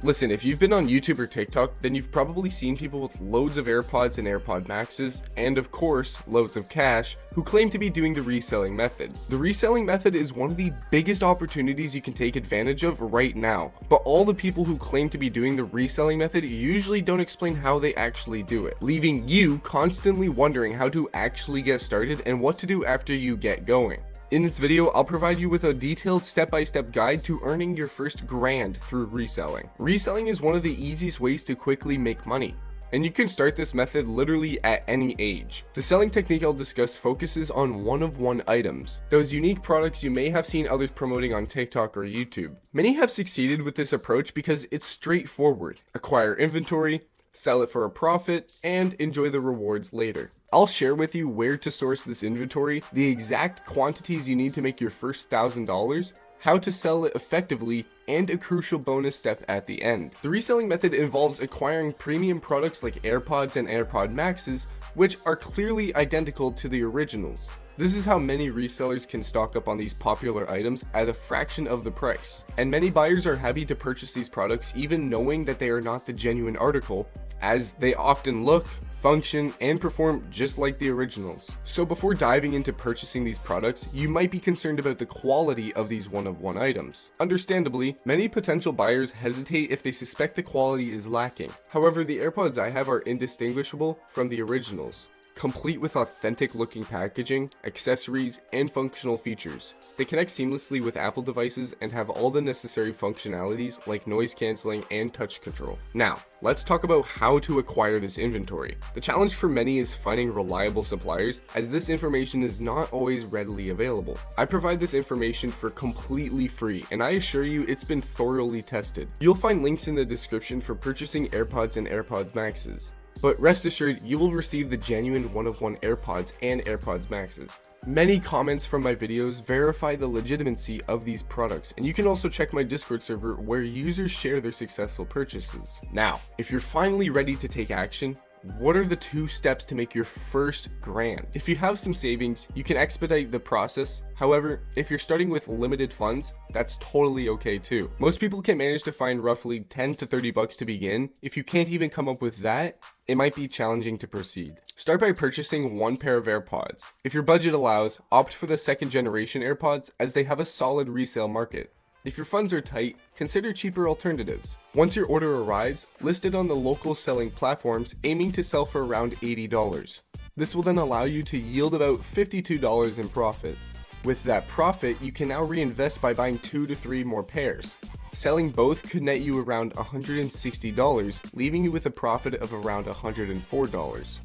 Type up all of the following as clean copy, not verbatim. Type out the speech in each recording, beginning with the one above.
Listen, if you've been on YouTube or TikTok, then you've probably seen people with loads of AirPods and AirPod Maxes, and of course, loads of cash, who claim to be doing the reselling method. The reselling method is one of the biggest opportunities you can take advantage of right now, but all the people who claim to be doing the reselling method usually don't explain how they actually do it, leaving you constantly wondering how to actually get started and what to do after you get going. In this video, I'll provide you with a detailed step-by-step guide to earning your first grand through reselling. Reselling is one of the easiest ways to quickly make money, and you can start this method literally at any age. The selling technique I'll discuss focuses on one-of-one items, those unique products you may have seen others promoting on TikTok or YouTube. Many have succeeded with this approach because it's straightforward. Acquire inventory, sell it for a profit, and enjoy the rewards later. I'll share with you where to source this inventory, the exact quantities you need to make your first $1,000, how to sell it effectively, and a crucial bonus step at the end. The reselling method involves acquiring premium products like AirPods and AirPod Maxes, which are clearly identical to the originals. This is how many resellers can stock up on these popular items at a fraction of the price. And many buyers are happy to purchase these products even knowing that they are not the genuine article, as they often look, function, and perform just like the originals. So before diving into purchasing these products, you might be concerned about the quality of these one-of-one items. Understandably, many potential buyers hesitate if they suspect the quality is lacking. However, the AirPods I have are indistinguishable from the originals, complete with authentic looking packaging, accessories, and functional features. They connect seamlessly with Apple devices and have all the necessary functionalities like noise cancelling and touch control. Now, let's talk about how to acquire this inventory. The challenge for many is finding reliable suppliers, as this information is not always readily available. I provide this information for completely free, and I assure you it's been thoroughly tested. You'll find links in the description for purchasing AirPods and AirPods Maxes. But rest assured, you will receive the genuine one-of-one AirPods and AirPods Maxes. Many comments from my videos verify the legitimacy of these products, and you can also check my Discord server where users share their successful purchases. Now, if you're finally ready to take action, what are the 2 steps to make your first grand? If you have some savings, you can expedite the process. However, if you're starting with limited funds, that's totally okay too. Most people can manage to find roughly 10 to 30 bucks to begin. If you can't even come up with that, it might be challenging to proceed. Start by purchasing 1 pair of AirPods. If your budget allows, opt for the 2nd generation AirPods, as they have a solid resale market. If your funds are tight, consider cheaper alternatives. Once your order arrives, list it on the local selling platforms, aiming to sell for around $80. This will then allow you to yield about $52 in profit. With that profit, you can now reinvest by buying 2 to 3 more pairs. Selling both could net you around $160, leaving you with a profit of around $104.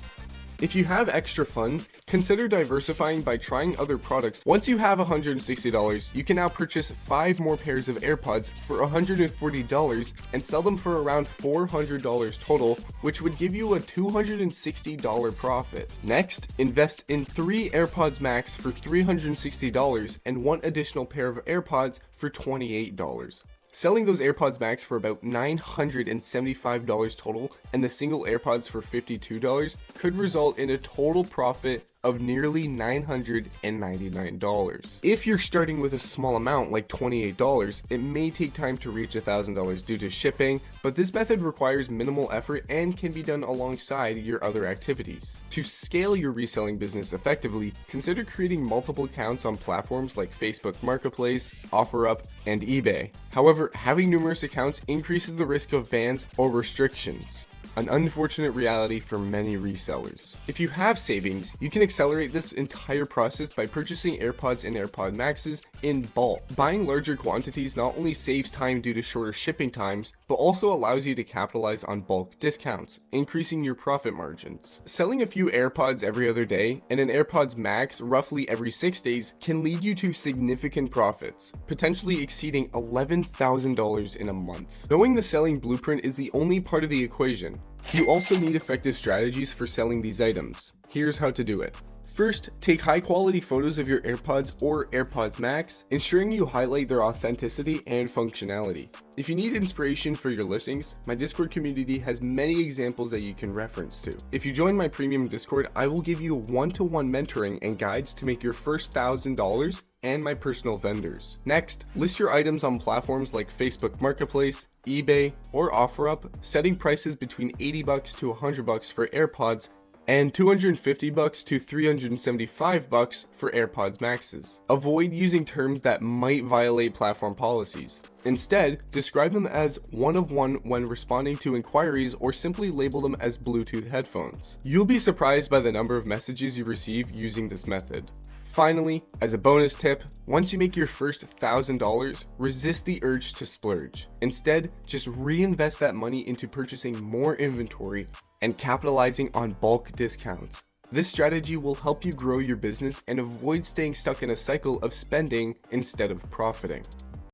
If you have extra funds, consider diversifying by trying other products. Once you have $160, you can now purchase 5 more pairs of AirPods for $140 and sell them for around $400 total, which would give you a $260 profit. Next, invest in 3 AirPods Max for $360 and 1 additional pair of AirPods for $28. Selling those AirPods Max for about $975 total and the single AirPods for $52 could result in a total profit of nearly $999. If you're starting with a small amount like $28, it may take time to reach $1,000 due to shipping, but this method requires minimal effort and can be done alongside your other activities. To scale your reselling business effectively, consider creating multiple accounts on platforms like Facebook Marketplace, OfferUp, and eBay. However, having numerous accounts increases the risk of bans or restrictions, an unfortunate reality for many resellers. If you have savings, you can accelerate this entire process by purchasing AirPods and AirPod Maxes in bulk. Buying larger quantities not only saves time due to shorter shipping times, but also allows you to capitalize on bulk discounts, increasing your profit margins. Selling a few AirPods every other day and an AirPods Max roughly every 6 days can lead you to significant profits, potentially exceeding $11,000 in a month. Knowing the selling blueprint is the only part of the equation. You also need effective strategies for selling these items. Here's how to do it. First, take high quality photos of your AirPods or AirPods Max, ensuring you highlight their authenticity and functionality. If you need inspiration for your listings, my Discord community has many examples that you can reference to. If you join my premium Discord, I will give you one-to-one mentoring and guides to make your first $1,000 and my personal vendors. Next, list your items on platforms like Facebook Marketplace, eBay, or OfferUp, setting prices between $80 to $100 for AirPods and $250 to $375 for AirPods Maxes. Avoid using terms that might violate platform policies. Instead, describe them as one of one when responding to inquiries, or simply label them as Bluetooth headphones. You'll be surprised by the number of messages you receive using this method. Finally, as a bonus tip, once you make your first $1,000, resist the urge to splurge. Instead, just reinvest that money into purchasing more inventory and capitalizing on bulk discounts. This strategy will help you grow your business and avoid staying stuck in a cycle of spending instead of profiting.